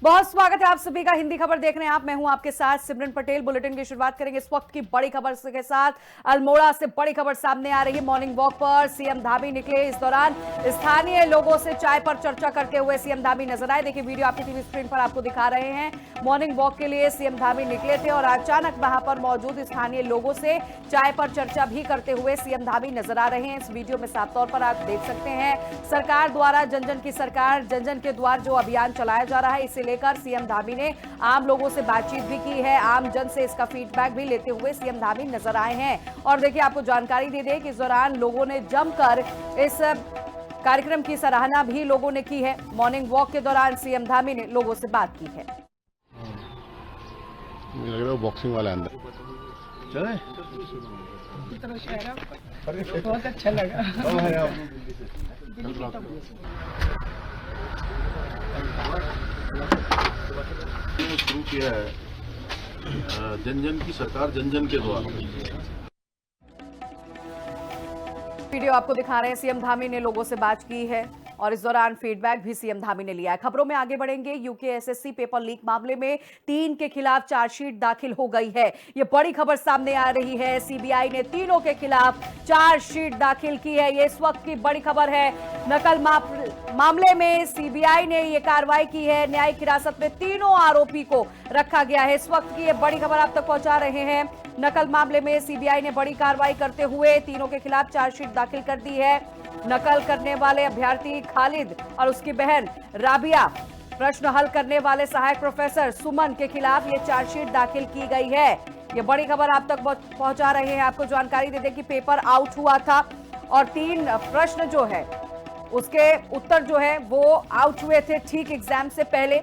बहुत स्वागत है आप सभी का। हिंदी खबर देख रहे हैं आप, मैं हूं आपके साथ सिमरन पटेल। बुलेटिन की शुरुआत करेंगे इस वक्त की बड़ी खबर के साथ। अल्मोड़ा से बड़ी खबर सामने आ रही है। मॉर्निंग वॉक पर सीएम धामी निकले। इस दौरान स्थानीय लोगों से चाय पर चर्चा करते हुए सीएम धामी नजर आए। देखिए वीडियो आपकी टीवी स्क्रीन पर आपको दिखा रहे हैं। मॉर्निंग वॉक के लिए सीएम धामी निकले थे और अचानक वहां पर मौजूद स्थानीय लोगों से चाय पर चर्चा भी करते हुए सीएम धामी नजर आ रहे हैं। इस वीडियो में साफ तौर पर आप देख सकते हैं सरकार द्वारा जन जन की सरकार, जन जन के द्वार जो अभियान चलाया जा रहा है, इसे लेकर सीएम धामी ने आम लोगों से बातचीत भी की है। आम जन से इसका फीडबैक भी लेते हुए सीएम धामी नजर आए हैं। और देखिए आपको जानकारी दे दें कि इस दौरान लोगों ने जमकर इस कार्यक्रम की सराहना भी लोगों ने की है। मॉर्निंग वॉक के दौरान सीएम धामी ने लोगों से बात की है। मुझे लग रहा है बॉक्सिंग वाला अंदर चले। बहुत अच्छा लगा। शुरू किया है जन जन की सरकार, जन जन के द्वार। वीडियो आपको दिखा रहे हैं सीएम धामी ने लोगों से बात की है और इस दौरान फीडबैक भी सीएम धामी ने लिया है। खबरों में आगे बढ़ेंगे। यूकेएसएससी पेपर लीक मामले में 3 के खिलाफ चार्जशीट दाखिल हो गई है। ये बड़ी खबर सामने आ रही है। सीबीआई ने तीनों के खिलाफ चार्जशीट दाखिल की है। ये इस वक्त की बड़ी खबर है। नकल मामले में सीबीआई ने ये कार्रवाई की है। न्यायिक हिरासत में तीनों आरोपी को रखा गया है। इस वक्त की ये बड़ी खबर आप तक पहुंचा रहे हैं। नकल मामले में सीबीआई ने बड़ी कार्रवाई करते हुए तीनों के खिलाफ चार्जशीट दाखिल कर दी है। नकल करने वाले अभ्यर्थी खालिद और उसकी बहन राबिया, प्रश्न हल करने वाले सहायक प्रोफेसर सुमन के खिलाफ ये चार्जशीट दाखिल की गई है। ये बड़ी खबर आप तक पहुंचा रहे हैं। आपको जानकारी दे दें कि पेपर आउट हुआ था और 3 प्रश्न जो है उसके उत्तर जो है वो आउट हुए थे ठीक एग्जाम से पहले,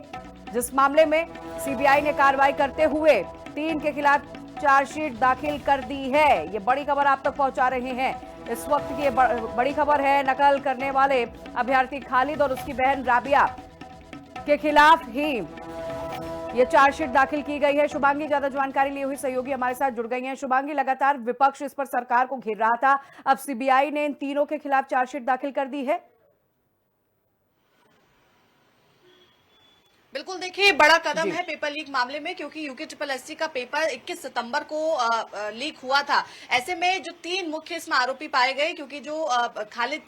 जिस मामले में सीबीआई ने कार्रवाई करते हुए 3 के खिलाफ चार्जशीट दाखिल कर दी है। ये बड़ी खबर आप तक पहुंचा रहे हैं। इस वक्त की बड़ी खबर है। नकल करने वाले अभ्यर्थी खालिद और उसकी बहन राबिया के खिलाफ ही ये चार्जशीट दाखिल की गई है। शुभांगी ज्यादा जानकारी ली हुई सहयोगी हमारे साथ जुड़ गई हैं। शुभांगी, लगातार विपक्ष इस पर सरकार को घेर रहा था, अब सीबीआई ने इन तीनों के खिलाफ चार्जशीट दाखिल कर दी है। बिल्कुल, देखिए बड़ा कदम है पेपर लीक मामले में, क्योंकि यूके का पेपर 21 सितंबर को लीक हुआ था। ऐसे में जो 3 मुख्य इसमें आरोपी पाए गए, क्योंकि जो खालिद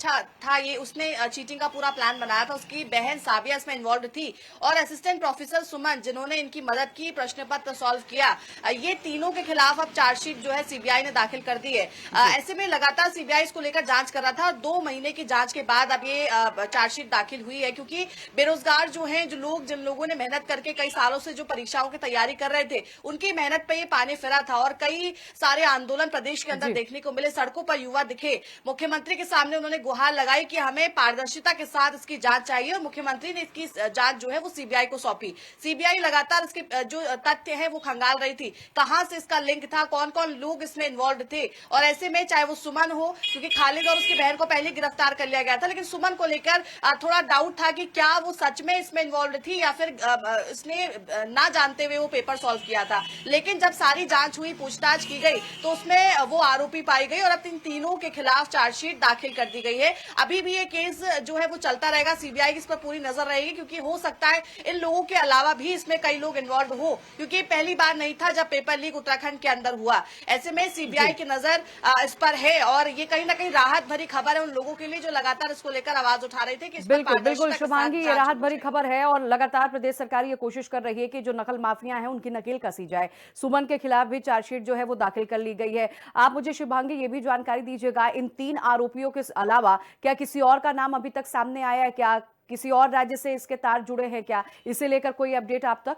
था ये उसने चीटिंग का पूरा प्लान बनाया था, उसकी बहन साबिया इसमें इन्वॉल्व थी और असिस्टेंट प्रोफेसर सुमन जिन्होंने इनकी मदद की, प्रश्न पत्र सॉल्व किया। ये तीनों के खिलाफ अब चार्जशीट जो है सीबीआई ने दाखिल कर दी है। ऐसे में लगातार सीबीआई इसको लेकर जांच कर रहा था और 2 महीने की जांच के बाद अब ये चार्जशीट दाखिल हुई है, क्योंकि बेरोजगार जो है, जो लोग, जिन लोगों ने मेहनत करके कई सालों से जो परीक्षाओं की तैयारी कर रहे थे, उनकी मेहनत पे ये पानी फिरा था और कई सारे आंदोलन प्रदेश के अंदर देखने को मिले। सड़कों पर युवा दिखे, मुख्यमंत्री के सामने उन्होंने गुहार लगाई कि हमें पारदर्शिता के साथ इसकी जांच चाहिए और मुख्यमंत्री ने इसकी जांच जो है वो सीबीआई को सौंपी। सीबीआई लगातार इसके जो तथ्य है वो खंगाल रही थी, कहां से इसका लिंक था, कौन कौन लोग इसमें इन्वॉल्व थे। और ऐसे में चाहे वो सुमन हो, क्योंकि खालिद और उसकी बहन को पहले गिरफ्तार कर लिया गया था, लेकिन सुमन को लेकर थोड़ा डाउट था कि क्या वो सच में इसमें इन्वॉल्व थी या फिर इसने ना जानते हुए वो पेपर सॉल्व किया था। लेकिन जब सारी जांच हुई, पूछताछ की गई, तो उसमें वो आरोपी पाई गई और अब इन तीनों के खिलाफ चार्जशीट दाखिल कर दी गई है। अभी भी ये केस जो है वो चलता रहेगा, सीबीआई की इस पर पूरी नजर रहेगी, क्योंकि हो सकता है इन लोगों के अलावा भी इसमें कई लोग इन्वॉल्व हो, क्योंकि पहली बार नहीं था जब पेपर लीक उत्तराखंड के अंदर हुआ। ऐसे में सीबीआई की नजर इस पर है और ये कहीं ना कहीं राहत भरी खबर है उन लोगों के लिए जो लगातार इसको लेकर आवाज उठा रहे थे कि बिल्कुल शुभांगी, ये राहत भरी खबर है और लगातार प्रदेश सरकार ये कोशिश कर रही है कि जो नकल माफिया हैं उनकी नकेल कसी जाए। सुमन के खिलाफ भी चार्जशीट जो है वो दाखिल कर ली गई है। आप मुझे शुभांगी ये भी जानकारी दीजिएगा, इन 3 आरोपियों के अलावा क्या किसी और का नाम अभी तक सामने आया है? क्या किसी और राज्य से इसके तार जुड़े हैं? क्या इसे लेकर कोई अपडेट आप तक?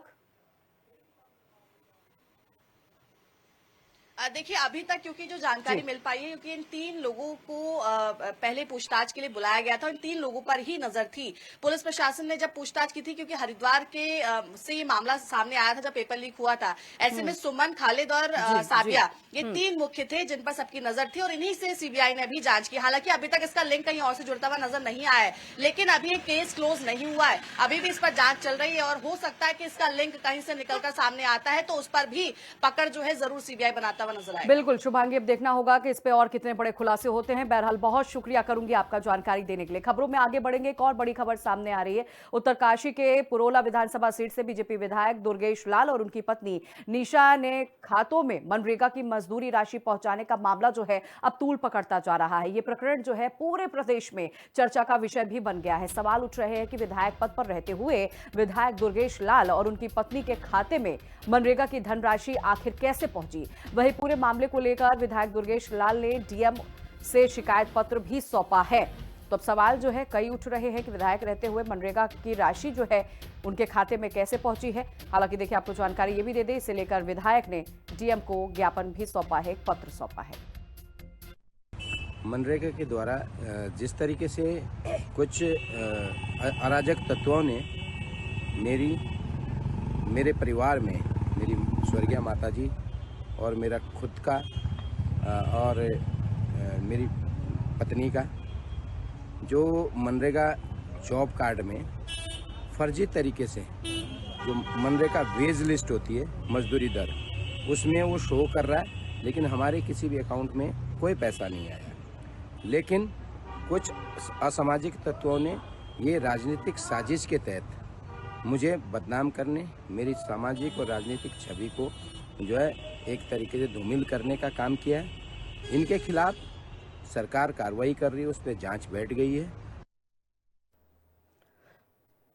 देखिए अभी तक क्योंकि जो जानकारी मिल पाई है, क्योंकि इन 3 लोगों को पहले पूछताछ के लिए बुलाया गया था, इन 3 लोगों पर ही नजर थी। पुलिस प्रशासन ने जब पूछताछ की थी, क्योंकि हरिद्वार के से ये मामला सामने आया था जब पेपर लीक हुआ था, ऐसे में सुमन, खालिद और साबिया ये 3 मुख्य थे जिन पर सबकी नजर थी और इन्हीं से सीबीआई ने भी जांच की। हालांकि अभी तक इसका लिंक कहीं और से जुड़ता हुआ नजर नहीं आया है, लेकिन अभी ये केस क्लोज नहीं हुआ है, अभी भी इस पर जांच चल रही है और हो सकता है कि इसका लिंक कहीं से निकलकर सामने आता है तो उस पर भी पकड़ जो है जरूर सीबीआई बनाता हुआ नजर आएगा। बिल्कुल शुभांगी, अब देखना होगा कि इस पे और कितने बड़े खुलासे होते हैं। बहरहाल बहुत शुक्रिया करूंगी आपका जानकारी देने के लिए। खबरों में आगे बढ़ेंगे, एक और बड़ी खबर सामने आ रही है। उत्तरकाशी के पुरोला विधानसभा सीट से बीजेपी विधायक दुर्गेश लाल और उनकी पत्नी निशा ने खातों में मनरेगा की मजदूरी राशि पहुंचाने का मामला जो है अब तूल पकड़ता जा रहा है। ये प्रकरण जो है पूरे प्रदेश में चर्चा का विषय भी बन गया है। सवाल उठ रहे हैं कि विधायक पद पर रहते हुए विधायक दुर्गेश लाल और उनकी पत्नी के खाते में मनरेगा की धनराशि आखिर कैसे पहुंची। वहीं पूरे मामले को लेकर विधायक दुर्गेश लाल ने डीएम से शिकायत पत्र भी सौंपा है। तो अब सवाल जो है कई उठ रहे हैं कि विधायक रहते हुए मनरेगा की राशि जो है उनके खाते में कैसे पहुंची है। हालांकि देखिए, आपको जानकारी ये भी दे दें, इसे लेकर विधायक ने डीएम को ज्ञापन भी सौंपा है, पत्र सौंपा है। मनरेगा के द्वारा जिस तरीके से कुछ अराजक तत्वों ने मेरे परिवार में मेरी स्वर्गीय माताजी और मेरा खुद का और मेरी पत्नी का जो मनरेगा जॉब कार्ड में फर्जी तरीके से जो मनरेगा वेज लिस्ट होती है मजदूरी दर, उसमें वो शो कर रहा है, लेकिन हमारे किसी भी अकाउंट में कोई पैसा नहीं आया। लेकिन कुछ असामाजिक तत्वों ने ये राजनीतिक साजिश के तहत मुझे बदनाम करने, मेरी सामाजिक और राजनीतिक छवि को जो है एक तरीके से धूमिल करने का काम किया है। इनके खिलाफ सरकार कार्रवाई कर रही है, उस पर जांच बैठ गई है।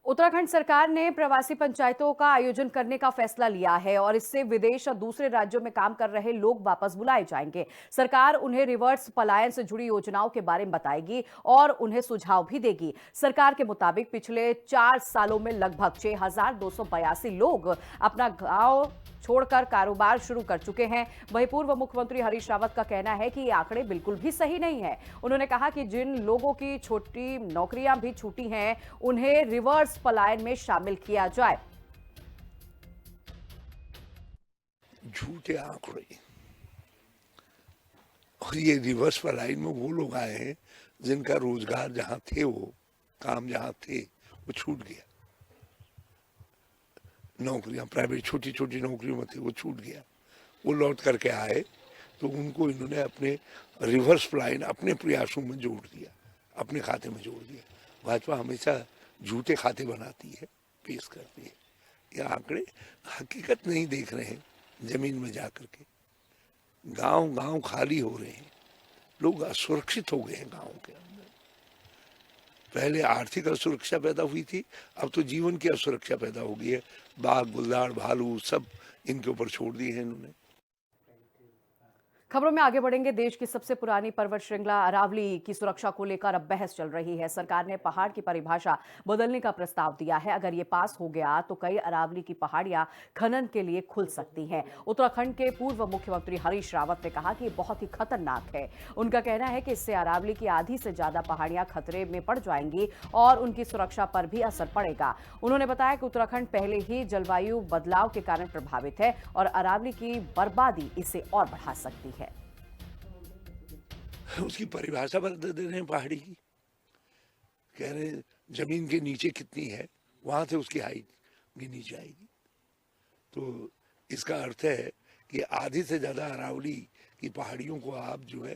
उत्तराखंड सरकार ने प्रवासी पंचायतों का आयोजन करने का फैसला लिया है और इससे विदेश और दूसरे राज्यों में काम कर रहे लोग वापस बुलाए जाएंगे। सरकार उन्हें रिवर्स पलायन से जुड़ी योजनाओं के बारे में बताएगी और उन्हें सुझाव भी देगी। सरकार के मुताबिक पिछले 4 सालों में लगभग 6,282 लोग अपना गांव छोड़कर कारोबार शुरू कर चुके हैं। वहीं पूर्व मुख्यमंत्री हरीश रावत का कहना है कि ये आंकड़े बिल्कुल भी सही नहीं है। उन्होंने कहा कि जिन लोगों की छोटी नौकरियां भी छूटी हैं, उन्हें रिवर्स पलायन में शामिल किया जाए। झूठे आंकड़े और ये रिवर्स पलायन में वो लोग आए हैं जिनका रोजगार जहां थे, वो काम जहां थे वो छूट गया। नौकरियां प्राइवेट छोटी छोटी नौकरियों में थे, वो छूट गया। वो लौट करके आए तो उनको इन्होंने अपने रिवर्स पलायन अपने प्रयासों में जोड़ दिया, अपने खाते में जोड़ दिया। भाजपा हमेशा झूठे खाते बनाती है, पेश करती है। ये आंकड़े हकीकत नहीं देख रहे हैं। जमीन में जाकर के गांव खाली हो रहे हैं, लोग असुरक्षित हो गए हैं गांव के अंदर। पहले आर्थिक असुरक्षा पैदा हुई थी, अब तो जीवन की असुरक्षा पैदा हो गई है। बाघ, बुल्लाड़, भालू सब इनके ऊपर छोड़ दिए हैं इन्होंने। खबरों में आगे बढ़ेंगे। देश की सबसे पुरानी पर्वत श्रृंखला अरावली की सुरक्षा को लेकर अब बहस चल रही है। सरकार ने पहाड़ की परिभाषा बदलने का प्रस्ताव दिया है। अगर ये पास हो गया तो कई अरावली की पहाड़ियां खनन के लिए खुल सकती हैं। उत्तराखंड के पूर्व मुख्यमंत्री हरीश रावत ने कहा कि ये बहुत ही खतरनाक है। उनका कहना है कि इससे अरावली की आधी से ज्यादा पहाड़ियां खतरे में पड़ जाएंगी और उनकी सुरक्षा पर भी असर पड़ेगा। उन्होंने बताया कि उत्तराखंड पहले ही जलवायु बदलाव के कारण प्रभावित है और अरावली की बर्बादी इसे और बढ़ा सकती है। उसकी परिभाषा बदल दे रहे हैं पहाड़ी की। कह रहे हैं जमीन के नीचे कितनी है, वहां से उसकी हाइट गिनी जाएगी। तो इसका अर्थ है कि आधी से ज्यादा अरावली की पहाड़ियों को आप जो है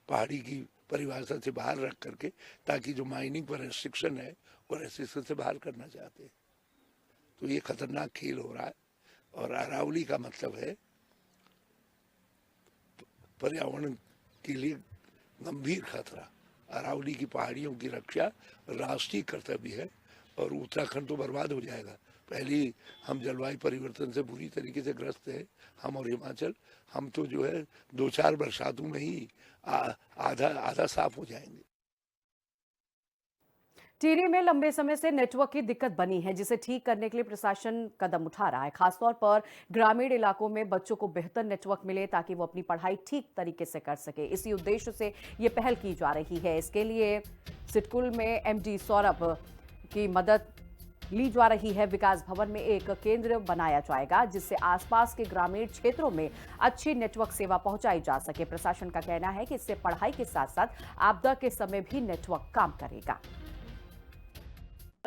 पहाड़ी की परिभाषा से बाहर रख करके, ताकि जो माइनिंग पर रेस्ट्रिक्शन है वो रेस्ट्रिक्शन से बाहर करना चाहते हैं। तो ये खतरनाक खेल हो रहा है। और अरावली का मतलब है पर्यावरण के लिए गंभीर खतरा। अरावली की पहाड़ियों की रक्षा राष्ट्रीय कर्तव्य है और उत्तराखंड तो बर्बाद हो जाएगा। पहले हम जलवायु परिवर्तन से बुरी तरीके से ग्रस्त है, हम और हिमाचल। हम तो जो है 2-4 बरसातों में ही आधा साफ हो जाएंगे। टिहरी में लंबे समय से नेटवर्क की दिक्कत बनी है, जिसे ठीक करने के लिए प्रशासन कदम उठा रहा है। खासतौर पर ग्रामीण इलाकों में बच्चों को बेहतर नेटवर्क मिले ताकि वो अपनी पढ़ाई ठीक तरीके से कर सके। इसी उद्देश्य से ये पहल की जा रही है। इसके लिए सिटकुल में एमडी सौरभ की मदद ली जा रही है। विकास भवन में एक केंद्र बनाया जाएगा जिससे आसपास के ग्रामीण क्षेत्रों में अच्छी नेटवर्क सेवा पहुंचाई जा सके। प्रशासन का कहना है कि इससे पढ़ाई के साथ साथ आपदा के समय भी नेटवर्क काम करेगा।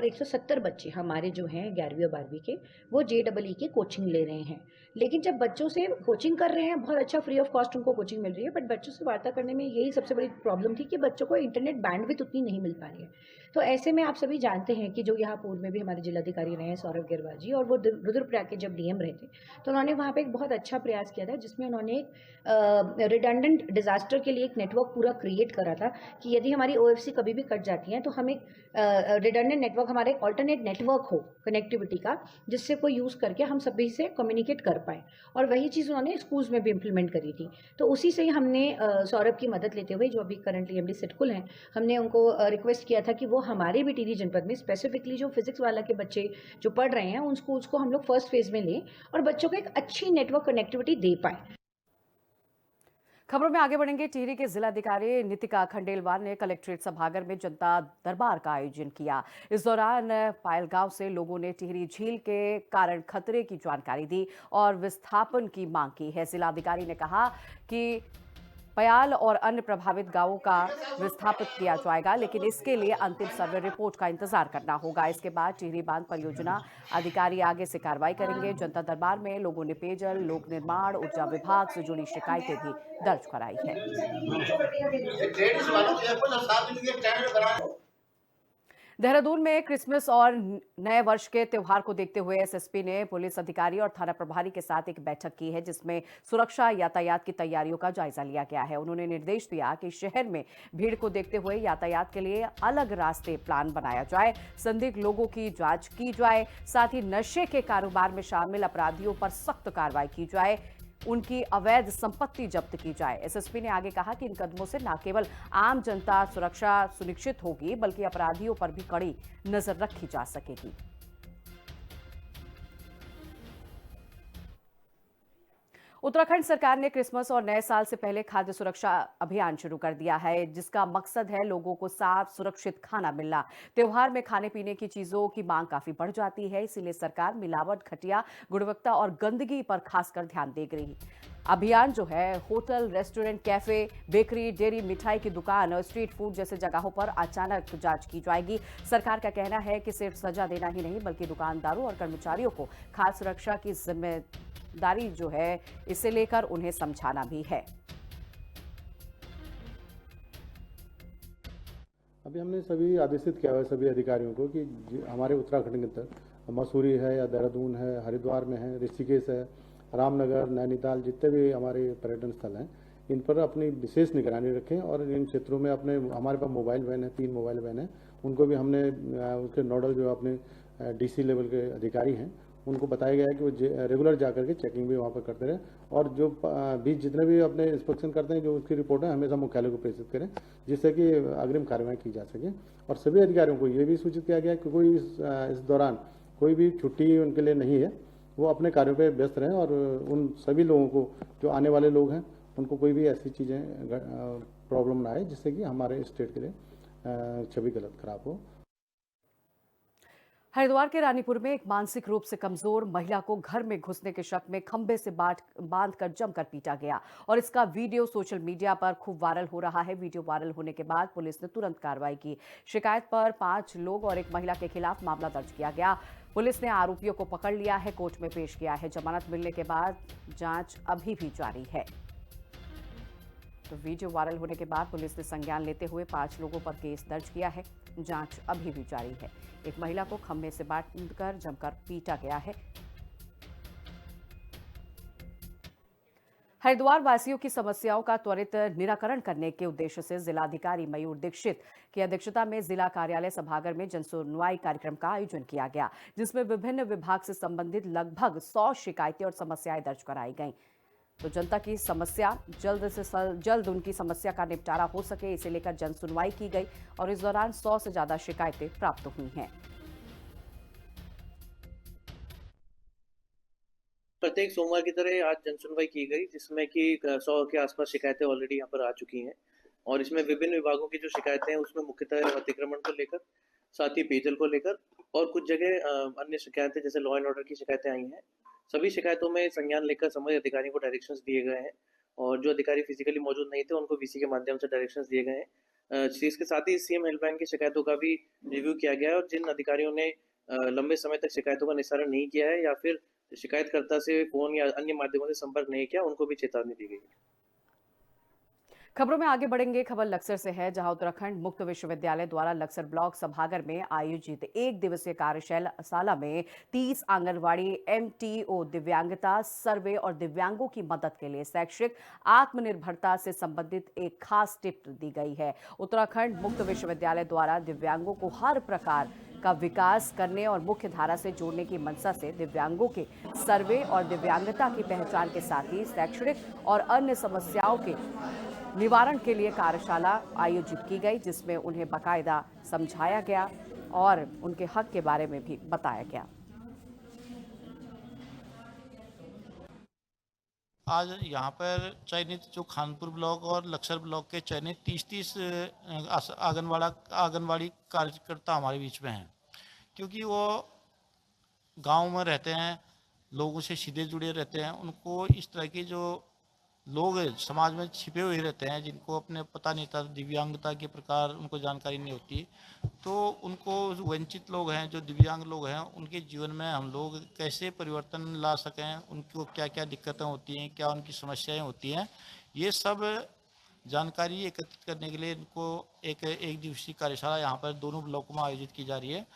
और 170 बच्चे हमारे जो हैं 11वीं और 12वीं के, वो JEE की कोचिंग ले रहे हैं। लेकिन जब बच्चों से कोचिंग कर रहे हैं, बहुत अच्छा फ्री ऑफ कॉस्ट उनको कोचिंग मिल रही है, बट बच्चों से वार्ता करने में यही सबसे बड़ी प्रॉब्लम थी कि बच्चों को इंटरनेट बैंडविड्थ उतनी नहीं मिल पा रही है। तो ऐसे में आप सभी जानते हैं कि जो यहाँ पूर्व में भी हमारे जिलाधिकारी रहे हैं सौरभ गिरवाल जी, और वो रुद्रप्रयाग के जब DM रहे थे, तो उन्होंने वहाँ पे एक बहुत अच्छा प्रयास किया था, जिसमें उन्होंने एक रिडंडेंट डिजास्टर के लिए एक नेटवर्क पूरा क्रिएट करा था कि यदि हमारी OFC कभी भी कट जाती है तो हम एक रिडंडेंट नेटवर्क, हमारा एक ऑल्टरनेट नेटवर्क हो कनेक्टिविटी का, जिससे कोई यूज़ करके हम सभी से कम्युनिकेट कर पाए। और वही चीज़ उन्होंने स्कूल्स में भी इम्प्लीमेंट करी थी। तो उसी से ही हमने सौरभ की मदद लेते हुए, जो अभी करंटली MD सिडकुल हैं, हमने उनको रिक्वेस्ट किया था कि वो हमारे भी टिहरी जनपद में स्पेसिफिकली जो फिजिक्स वाला के बच्चे जो पढ़ रहे हैं उन स्कूल्स को हम लोग फर्स्ट फेज में लें और बच्चों को एक अच्छी नेटवर्क कनेक्टिविटी दे पाए। खबरों में आगे बढ़ेंगे। टिहरी के जिलाधिकारी नितिका खंडेलवाल ने कलेक्ट्रेट सभागार में जनता दरबार का आयोजन किया। इस दौरान पायल गांव से लोगों ने टिहरी झील के कारण खतरे की जानकारी दी और विस्थापन की मांग की है। जिलाधिकारी ने कहा कि पयाल और अन्य प्रभावित गांवों का विस्थापित किया जाएगा, लेकिन इसके लिए अंतिम सर्वे रिपोर्ट का इंतजार करना होगा। इसके बाद टिहरी बांध परियोजना अधिकारी आगे से कार्रवाई करेंगे। जनता दरबार में लोगों ने पेयजल, लोक निर्माण, ऊर्जा विभाग से जुड़ी शिकायतें भी दर्ज कराई है। देहरादून में क्रिसमस और नए वर्ष के त्योहार को देखते हुए SSP ने पुलिस अधिकारी और थाना प्रभारी के साथ एक बैठक की है, जिसमें सुरक्षा यातायात की तैयारियों का जायजा लिया गया है। उन्होंने निर्देश दिया कि शहर में भीड़ को देखते हुए यातायात के लिए अलग रास्ते प्लान बनाया जाए, संदिग्ध लोगों की जांच की जाए, साथ ही नशे के कारोबार में शामिल अपराधियों पर सख्त कार्रवाई की जाए, उनकी अवैध संपत्ति जब्त की जाए। SSP ने आगे कहा कि इन कदमों से न केवल आम जनता सुरक्षा सुनिश्चित होगी, बल्कि अपराधियों पर भी कड़ी नजर रखी जा सकेगी। उत्तराखंड सरकार ने क्रिसमस और नए साल से पहले खाद्य सुरक्षा अभियान शुरू कर दिया है, जिसका मकसद है लोगों को साफ सुरक्षित खाना मिलना। त्योहार में खाने पीने की चीजों की मांग काफी बढ़ जाती है, इसीलिए सरकार मिलावट, घटिया गुणवत्ता और गंदगी पर खासकर ध्यान दे रही है। अभियान जो है hotel, restaurant, cafe, bakery, dairy, मिठाई की दुकान और स्ट्रीट फूड जैसे जगहों पर अचानक जांच की जाएगी। सरकार का कहना है कि सिर्फ सजा देना ही नहीं, बल्कि दुकानदारों और कर्मचारियों को खाद्य सुरक्षा की जिम्मेदारी जो है इसे लेकर उन्हें समझाना भी है। अभी हमने सभी आदेशित किया है सभी अधिकारियों को कि हमारे उत्तराखंड के अंदर मसूरी है या देहरादून है, हरिद्वार में है, ऋषिकेश है, रामनगर, नैनीताल, जितने भी हमारे पर्यटन स्थल हैं, इन पर अपनी विशेष निगरानी रखें और इन क्षेत्रों में अपने हमारे पास मोबाइल वैन है, 3 मोबाइल वैन है, उनको भी हमने उसके नोडल जो अपने DC लेवल के अधिकारी हैं उनको बताया गया है कि वो रेगुलर जाकर के चेकिंग भी वहाँ पर करते रहें और जो बीच जितने भी अपने इंस्पेक्शन करते हैं जो उसकी रिपोर्ट है हमेशा मुख्यालय को प्रेषित करें, जिससे कि अग्रिम कार्रवाई की जा सके। और सभी अधिकारियों को ये भी सूचित किया गया है कि कोई इस दौरान कोई भी छुट्टी उनके लिए नहीं है, वो अपने कार्यों पे व्यस्त रहें और उन सभी लोगों को जो आने वाले लोग हैं उनको कोई भी ऐसी चीज़ें प्रॉब्लम ना आए जिससे कि हमारे स्टेट के लिए छवि गलत खराब हो। हरिद्वार के रानीपुर में एक मानसिक रूप से कमजोर महिला को घर में घुसने के शक में खंभे से बांधकर जमकर पीटा गया और इसका वीडियो सोशल मीडिया पर खूब वायरल हो रहा है। वीडियो वायरल होने के बाद पुलिस ने तुरंत कार्रवाई की। शिकायत पर 5 लोग और एक महिला के खिलाफ मामला दर्ज किया गया। पुलिस ने आरोपियों को पकड़ लिया है, कोर्ट में पेश किया है। जमानत मिलने के बाद जांच अभी भी जारी है। तो वीडियो वायरल होने के बाद पुलिस ने संज्ञान लेते हुए 5 लोगों पर केस दर्ज किया है। जांच अभी भी जारी है। एक महिला को खंभे से बांधकर जमकर पीटा गया है। हरिद्वार वासियों की समस्याओं का त्वरित निराकरण करने के उद्देश्य से जिलाधिकारी मयूर दीक्षित की अध्यक्षता में जिला कार्यालय सभागार में जनसुनवाई कार्यक्रम का आयोजन किया गया, जिसमें विभिन्न विभाग से संबंधित लगभग 100 शिकायतें और समस्याएं दर्ज कराई गईं। तो जनता की समस्या जल्द से जल्द उनकी समस्या का निपटारा हो सके, इसे लेकर जनसुनवाई की गई और इस दौरान 100 से ज्यादा शिकायतें प्राप्त हुई हैं। प्रत्येक सोमवार की तरह आज जनसुनवाई की गई, जिसमें कि 100 के आसपास शिकायतें ऑलरेडी यहाँ पर आ चुकी हैं और इसमें विभिन्न विभागों की जो शिकायतें हैं उसमें मुख्यतः अतिक्रमण को लेकर, साथ ही पेयजल को लेकर और कुछ जगह अन्य शिकायतें जैसे लॉ एंड ऑर्डर की शिकायतें आई हैं। सभी शिकायतों में संज्ञान लेकर संबंधित अधिकारियों को डायरेक्शंस दिए गए हैं और जो अधिकारी फिजिकली मौजूद नहीं थे उनको VC के माध्यम से डायरेक्शंस दिए गए हैं इसके साथ ही सीएम हेल्पलाइन की शिकायतों का भी रिव्यू किया गया है और जिन अधिकारियों ने लंबे समय तक शिकायतों का निस्तारण नहीं किया है या फिर शिकायतकर्ता से फोन या अन्य माध्यमों से संपर्क नहीं किया, उनको भी चेतावनी दी गई है। खबरों में आगे बढ़ेंगे। खबर लक्सर से है, जहां उत्तराखंड मुक्त विश्वविद्यालय द्वारा लक्सर ब्लॉक सभागार में आयोजित 1 दिवसीय कार्यशाला में 30 आंगनवाड़ी MTO दिव्यांगता सर्वे और दिव्यांगों की मदद के लिए शैक्षिक आत्मनिर्भरता से संबंधित एक खास टिप दी गई है। उत्तराखंड मुक्त विश्वविद्यालय द्वारा दिव्यांगों को हर प्रकार का विकास करने और मुख्य धारा से जोड़ने की मंशा से दिव्यांगों के सर्वे और दिव्यांगता की पहचान के साथ ही शैक्षणिक और अन्य समस्याओं के निवारण के लिए कार्यशाला आयोजित की गई, जिसमें उन्हें बाकायदा समझाया गया और उनके हक के बारे में भी बताया गया। आज यहाँ पर चयनित जो खानपुर ब्लॉक और लक्सर ब्लॉक के चयनित 30 आंगनवाड़ी कार्यकर्ता हमारे बीच में हैं, क्योंकि वो गांव में रहते हैं, लोगों से सीधे जुड़े रहते हैं। उनको इस तरह के जो लोग समाज में छिपे हुए रहते हैं, जिनको अपने पता नहीं था, दिव्यांगता के प्रकार उनको जानकारी नहीं होती, तो उनको वंचित लोग हैं, जो दिव्यांग लोग हैं, उनके जीवन में हम लोग कैसे परिवर्तन ला सकें, उनको क्या क्या दिक्कतें होती हैं, क्या उनकी समस्याएं होती हैं, ये सब जानकारी एकत्रित करने के लिए इनको एक दिवसीय कार्यशाला यहाँ पर दोनों ब्लॉकों में आयोजित की जा रही है।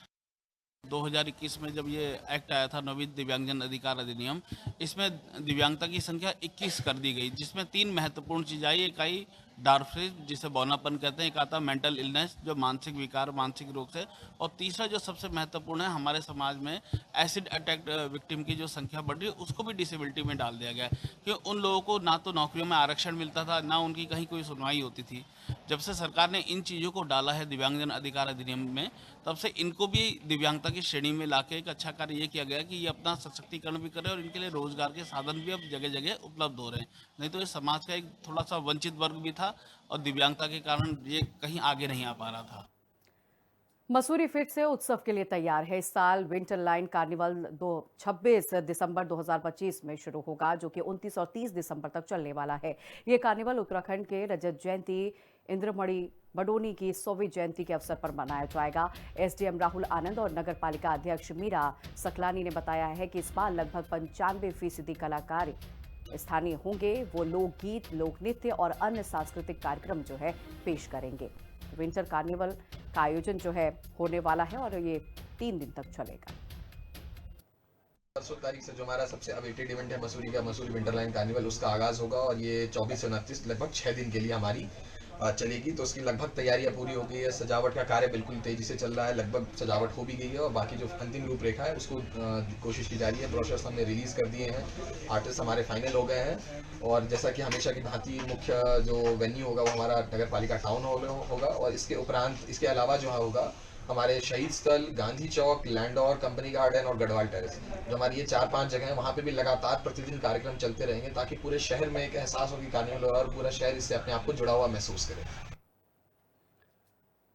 2021 में जब ये एक्ट आया था, नवीन दिव्यांगजन अधिकार अधिनियम, इसमें दिव्यांगता की संख्या 21 कर दी गई, जिसमें 3 महत्वपूर्ण चीज़ आई। एक आई डार्फिश, जिसे बौनापन कहते हैं, एक आता मेंटल इलनेस, जो मानसिक विकार, मानसिक रोग से, और तीसरा जो सबसे महत्वपूर्ण है, हमारे समाज में एसिड अटैक विक्टिम की जो संख्या बढ़ रही है, उसको भी डिसेबिलिटी में डाल दिया गया है। क्योंकि उन लोगों को ना तो नौकरियों में आरक्षण मिलता था, ना उनकी कहीं कोई सुनवाई होती थी। जब से सरकार ने इन चीज़ों को डाला है दिव्यांगजन अधिकार अधिनियम में, तब से इनको भी दिव्यांगता की श्रेणी में लाके एक अच्छा कार्य ये किया गया कि ये अपना सशक्तिकरण भी करें और इनके लिए रोजगार के साधन भी अब जगह जगह उपलब्ध हो रहे हैं। नहीं तो ये समाज का एक थोड़ा सा वंचित वर्ग भी था और दिव्यांगता के कारण ये कहीं आगे नहीं आ पा रहा था। मसूरी फिर से उत्सव के लिए तैयार है। इस साल विंटर लाइन कार्निवल 26 दिसंबर 2025 में शुरू होगा, जो कि 29 और 30 दिसंबर तक चलने वाला है। ये कार्निवल उत्तराखंड के रजत जयंती इंद्रमणि बडोनी की 100वीं जयंती के अवसर पर मनाया जाएगा। SDM राहुल आनंद और नगर पालिका अध्यक्ष मीरा सकलानी ने बताया है कि इस बार लगभग 95% कलाकार स्थानीय होंगे। वो लोकगीत, लोक नृत्य और अन्य सांस्कृतिक कार्यक्रम जो है पेश करेंगे। विंटर कार्निवल का आयोजन जो है होने वाला है और ये 3 दिन तक चलेगा। परसों तारीख से जो हमारा सबसे अवेटेड इवेंट है मसूरी का, मसूरी विंटर लाइन कार्निवल, उसका आगाज होगा और ये 24 से 29 लगभग 6 दिन के लिए हमारी चलेगी। तो उसकी लगभग तैयारियां पूरी हो गई है। सजावट का कार्य बिल्कुल तेजी से चल रहा है, लगभग सजावट हो भी गई है और बाकी जो अंतिम रूपरेखा है उसको कोशिश की जा रही है। ब्रोशर्स हमने रिलीज कर दिए हैं, आर्टिस्ट हमारे फाइनल हो गए हैं और जैसा कि हमेशा की भांति मुख्य जो वेन्यू होगा वो हमारा नगर पालिका टाउन हॉल होगा और इसके उपरांत इसके अलावा जो होगा हमारे शहीद स्थल, गांधी चौक, लैंडौर, कंपनी गार्डन और गढ़वाल टेरेस, जो हमारी ये 4-5 जगह हैं, वहाँ पे भी लगातार प्रतिदिन कार्यक्रम चलते रहेंगे ताकि पूरे शहर में एक एहसास हो कि कार्निवल और पूरा शहर इससे अपने आप को जुड़ा हुआ महसूस करे।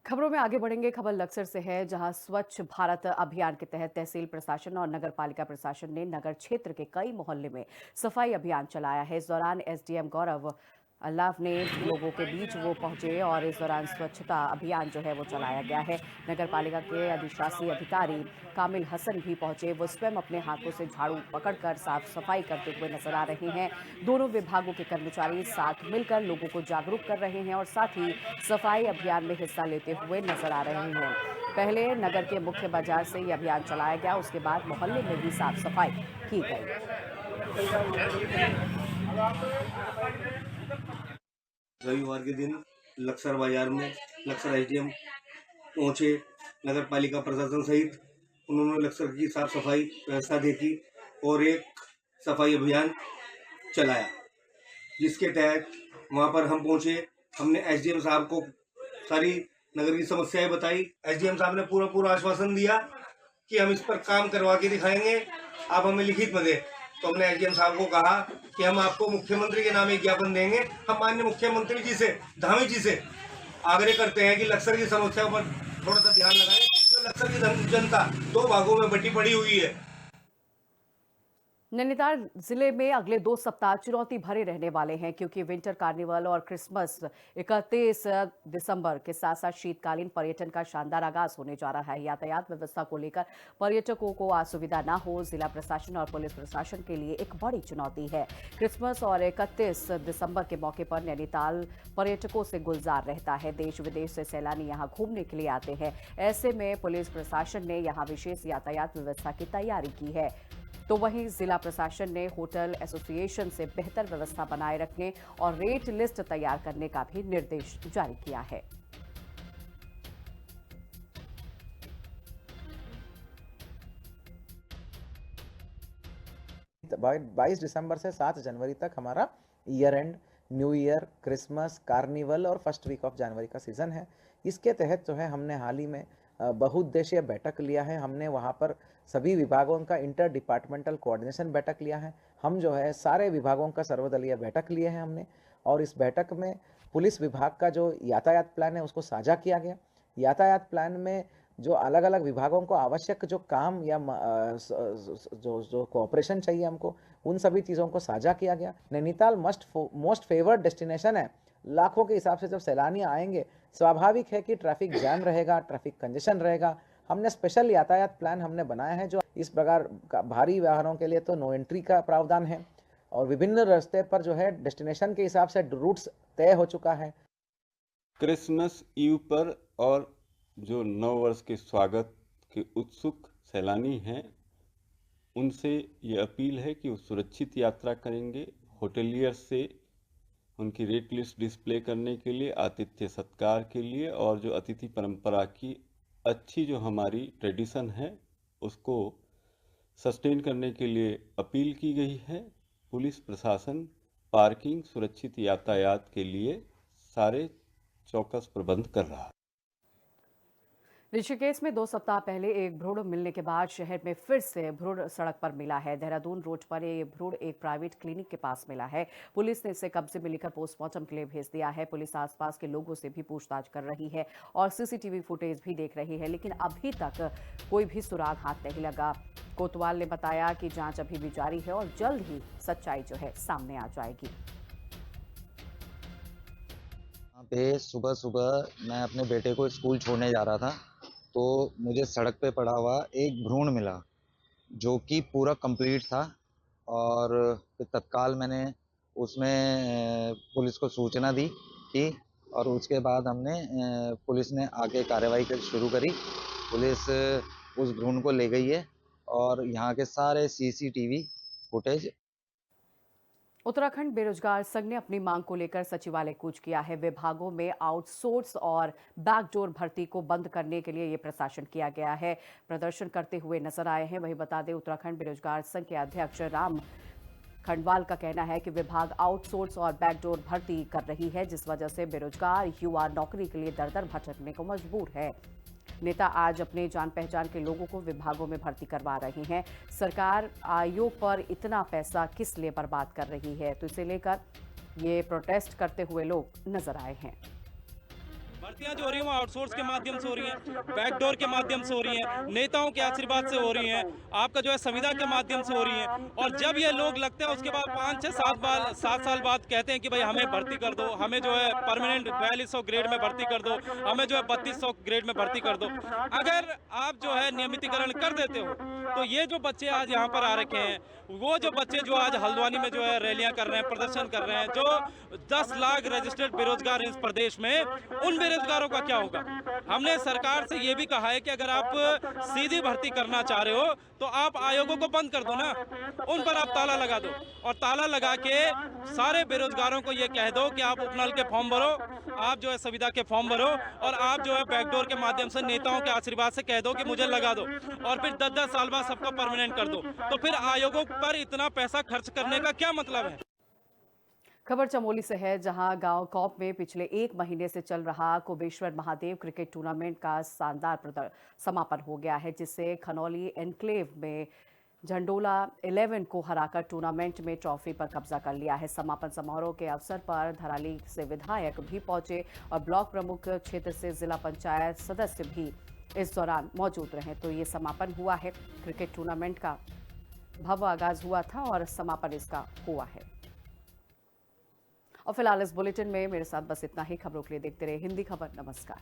खबरों में आगे बढ़ेंगे। खबर लक्सर से है, जहां स्वच्छ भारत अभियान के तहत तहसील प्रशासन और नगर पालिका प्रशासन ने नगर क्षेत्र के कई मोहल्ले में सफाई अभियान चलाया है। इस दौरान SDM गौरव अल्लाह ने लोगों के बीच वो पहुंचे और इस दौरान स्वच्छता अभियान जो है वो चलाया गया है। नगर पालिका के अधिशासी अधिकारी कामिल हसन भी पहुंचे। वो स्वयं अपने हाथों से झाड़ू पकड़कर साफ सफाई करते हुए नजर आ रहे हैं। दोनों विभागों के कर्मचारी साथ मिलकर लोगों को जागरूक कर रहे हैं और साथ ही सफाई अभियान में हिस्सा लेते हुए नजर आ रहे हैं। पहले नगर के मुख्य बाजार से ये अभियान चलाया गया, उसके बाद मोहल्ले में भी साफ सफाई की गई। रविवार के दिन लक्सर बाजार में लक्सर SDM पहुंचे, नगर पालिका प्रशासन सहित उन्होंने लक्सर की साफ सफाई व्यवस्था देखी और एक सफाई अभियान चलाया, जिसके तहत वहां पर हम पहुंचे। हमने SDM साहब को सारी नगर की समस्याएं बताई। SDM साहब ने पूरा आश्वासन दिया कि हम इस पर काम करवा के दिखाएंगे, आप हमें लिखित में दें। तो हमने SDM साहब को कहा कि हम आपको मुख्यमंत्री के नाम एक ज्ञापन देंगे। हम माननीय मुख्यमंत्री जी से, धामी जी से आग्रह करते हैं कि लक्सर की समस्याओं पर थोड़ा सा ध्यान लगाएं। जो लक्सर की जनता 2 भागों में बटी पड़ी हुई है। नैनीताल जिले में अगले 2 सप्ताह चुनौती भरे रहने वाले हैं क्योंकि विंटर कार्निवल और क्रिसमस 31 दिसंबर के साथ साथ शीतकालीन पर्यटन का शानदार आगाज होने जा रहा है। यातायात व्यवस्था को लेकर पर्यटकों को असुविधा न हो, जिला प्रशासन और पुलिस प्रशासन के लिए एक बड़ी चुनौती है। क्रिसमस और 31 दिसंबर के मौके पर नैनीताल पर्यटकों से गुलजार रहता है। देश विदेश से सैलानी यहां घूमने के लिए आते हैं। ऐसे में पुलिस प्रशासन ने यहां विशेष यातायात व्यवस्था की तैयारी की है। तो वहीं जिला प्रशासन ने होटल एसोसिएशन से बेहतर व्यवस्था बनाए रखने और रेट लिस्ट तैयार करने का भी निर्देश जारी किया है। बाईस दिसंबर से 7 जनवरी तक हमारा year and, new year, Christmas, carnival और फर्स्ट वीक ऑफ जनवरी का सीज़न है। इसके तहत जो है हमने हाल ही में बहुउद्देशीय बैठक लिया है। हमने वहाँ पर सभी विभागों का इंटर डिपार्टमेंटल कोऑर्डिनेशन बैठक लिया है। हम जो है सारे विभागों का सर्वदलीय बैठक लिए हैं हमने, और इस बैठक में पुलिस विभाग का जो यातायात प्लान है उसको साझा किया गया। यातायात प्लान में जो अलग अलग विभागों को आवश्यक जो काम या जो कोऑपरेशन चाहिए हमको, उन सभी चीज़ों को साझा किया गया। नैनीताल मोस्ट फेवर्ड डेस्टिनेशन है। लाखों के हिसाब से जब सैलानी आएंगे, स्वाभाविक है कि ट्रैफिक जैम रहेगा, ट्रैफिक कंजेशन रहेगा। हमने स्पेशल यातायात प्लान हमने बनाया है जो इस प्रकार का भारी वाहनों के लिए तो नो एंट्री का प्रावधान है, और विभिन्न रास्ते पर जो है डेस्टिनेशन के हिसाब से रूट्स तय हो चुका है। क्रिसमस ईव पर और जो नव वर्ष के स्वागत के उत्सुक सैलानी हैं, उनसे ये अपील है कि वो सुरक्षित यात्रा करेंगे। होटेलियर से उनकी रेट लिस्ट डिस्प्ले करने के लिए, आतिथ्य सत्कार के लिए, और जो अतिथि परंपरा की अच्छी जो हमारी ट्रेडिशन है उसको सस्टेन करने के लिए अपील की गई है। पुलिस प्रशासन पार्किंग, सुरक्षित यातायात के लिए सारे चौकस प्रबंध कर रहा है। ऋषिकेश में 2 सप्ताह पहले एक भ्रूण मिलने के बाद शहर में फिर से भ्रूण सड़क पर मिला है। देहरादून रोड पर ये भ्रूण एक प्राइवेट क्लिनिक के पास मिला है। पुलिस ने इसे कब्जे में लेकर पोस्टमार्टम के लिए भेज दिया है। पुलिस आसपास के लोगों से भी पूछताछ कर रही है और सीसीटीवी फुटेज भी देख रही है, लेकिन अभी तक कोई भी सुराग हाथ नहीं लगा। कोतवाल ने बताया कि जांच अभी भी जारी है और जल्द ही सच्चाई जो है सामने आ जाएगी। सुबह सुबह मैं अपने बेटे को स्कूल छोड़ने जा रहा था, तो मुझे सड़क पे पड़ा हुआ एक भ्रूण मिला जो कि पूरा कंप्लीट था, और तत्काल मैंने उसमें पुलिस को सूचना दी कि, और उसके बाद हमने पुलिस ने आगे कार्रवाई शुरू करी। पुलिस उस भ्रूण को ले गई है और यहाँ के सारे सीसीटीवी फुटेज। उत्तराखंड बेरोजगार संघ ने अपनी मांग को लेकर सचिवालय कूच किया है। विभागों में आउटसोर्स और बैकडोर भर्ती को बंद करने के लिए ये प्रशासन किया गया है। प्रदर्शन करते हुए नजर आए हैं। वहीं बता दें, उत्तराखंड बेरोजगार संघ के अध्यक्ष राम खंडवाल का कहना है कि विभाग आउटसोर्स और बैकडोर भर्ती कर रही है, जिस वजह से बेरोजगार युवा नौकरी के लिए दर दर भटकने को मजबूर है। नेता आज अपने जान पहचान के लोगों को विभागों में भर्ती करवा रहे हैं। सरकार आयोग पर इतना पैसा किस लिए बर्बाद कर रही है, तो इसे लेकर ये प्रोटेस्ट करते हुए लोग नजर आए हैं। भर्तियां जो हो रही हैं वो आउटसोर्स के माध्यम से हो रही हैं, बैकडोर के माध्यम से हो रही हैं, नेताओं के आशीर्वाद से हो रही हैं, आपका जो है संविदा के माध्यम से हो रही हैं। और जब ये लोग लगते हैं उसके बाद 5 से 7 साल बाद कहते हैं कि भाई हमें भर्ती कर दो, हमें जो है परमानेंट 4200 ग्रेड में भर्ती कर दो, हमें जो है 3200 ग्रेड में भर्ती कर दो। अगर आप जो है नियमितीकरण कर देते हो तो ये जो बच्चे आज यहाँ पर आ रखे हैं, वो जो बच्चे जो आज हल्द्वानी में जो है रैलियां कर रहे हैं, प्रदर्शन कर रहे हैं, जो 10 लाख रजिस्टर्ड बेरोजगार इस प्रदेश में, उन बेरोजगारों का क्या होगा? हमने सरकार से ये भी कहा है कि अगर आप सीधी भर्ती करना चाह रहे हो तो आप आयोगों को बंद कर दो ना, उन पर आप ताला लगा दो, और ताला लगा के सारे बेरोजगारों को ये कह दो कि आप उपनल के फॉर्म भरो, आप जो है संविदा के फॉर्म भरो, और आप जो है बैकडोर के माध्यम से नेताओं के आशीर्वाद से कह दो कि मुझे लगा दो, और फिर 10-10 साल बाद सबको परमानेंट कर दो। तो फिर आयोगों पर इतना पैसा खर्च करने का क्या मतलब है? खबर चमोली से है, जहां गांव कौप में पिछले 1 महीने से चल रहा कुबेश्वर महादेव क्रिकेट टूर्नामेंट का शानदार समापन हो गया है, जिससे खनौली एनक्लेव में झंडोला 11 को हराकर टूर्नामेंट में ट्रॉफी पर कब्जा कर लिया है। समापन समारोह के अवसर पर धराली से विधायक भी पहुंचे और ब्लॉक प्रमुख क्षेत्र से जिला पंचायत सदस्य भी इस दौरान मौजूद रहे। तो ये समापन हुआ है क्रिकेट टूर्नामेंट का। भव्य आगाज हुआ था और समापन इसका हुआ है। और फिलहाल इस बुलेटिन में मेरे साथ बस इतना ही। खबरों के लिए देखते रहे हिंदी खबर। नमस्कार।